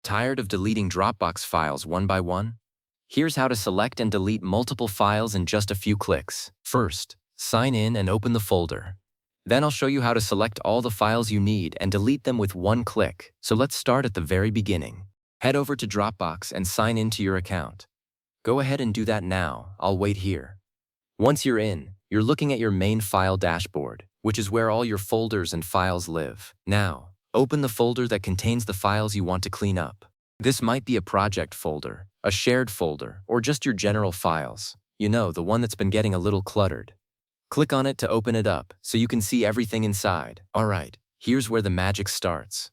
Tired of deleting Dropbox files one by one? Here's how to select and delete multiple files in just a few clicks. First, sign in and open the folder. Then I'll show you how to select all the files you need and delete them with one click. So let's start at the very beginning. Head over to Dropbox and sign into your account. Go ahead and do that now. I'll wait here. Once you're in, you're looking at your main file dashboard, which is where all your folders and files live. Now, open the folder that contains the files you want to clean up. This might be a project folder, a shared folder, or just your general files. You know, the one that's been getting a little cluttered. Click on it to open it up so you can see everything inside. Alright, here's where the magic starts.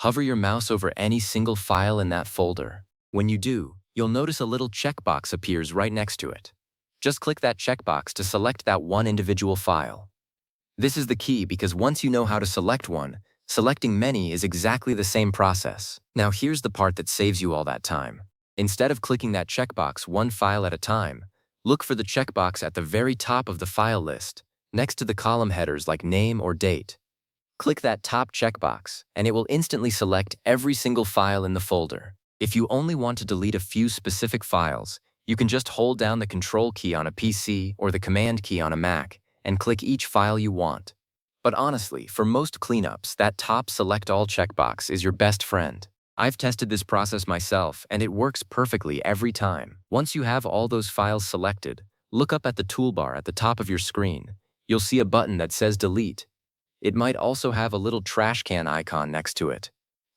Hover your mouse over any single file in that folder. When you do, you'll notice a little checkbox appears right next to it. Just click that checkbox to select that one individual file. This is the key because once you know how to select one, selecting many is exactly the same process. Now here's the part that saves you all that time. Instead of clicking that checkbox one file at a time, look for the checkbox at the very top of the file list, next to the column headers like name or date. Click that top checkbox, and it will instantly select every single file in the folder. If you only want to delete a few specific files, you can just hold down the Control key on a PC or the Command key on a Mac and click each file you want. But honestly, for most cleanups, that top Select All checkbox is your best friend. I've tested this process myself, and it works perfectly every time. Once you have all those files selected, look up at the toolbar at the top of your screen. You'll see a button that says Delete. It might also have a little trash can icon next to it.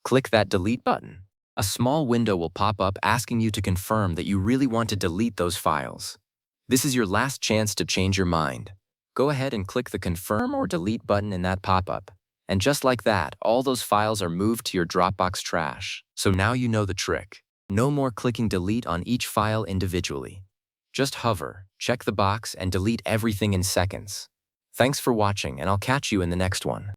Click that Delete button. A small window will pop up asking you to confirm that you really want to delete those files. This is your last chance to change your mind. Go ahead and click the Confirm or Delete button in that pop-up. And just like that, all those files are moved to your Dropbox trash. So now you know the trick. No more clicking Delete on each file individually. Just hover, check the box, and delete everything in seconds. Thanks for watching, and I'll catch you in the next one.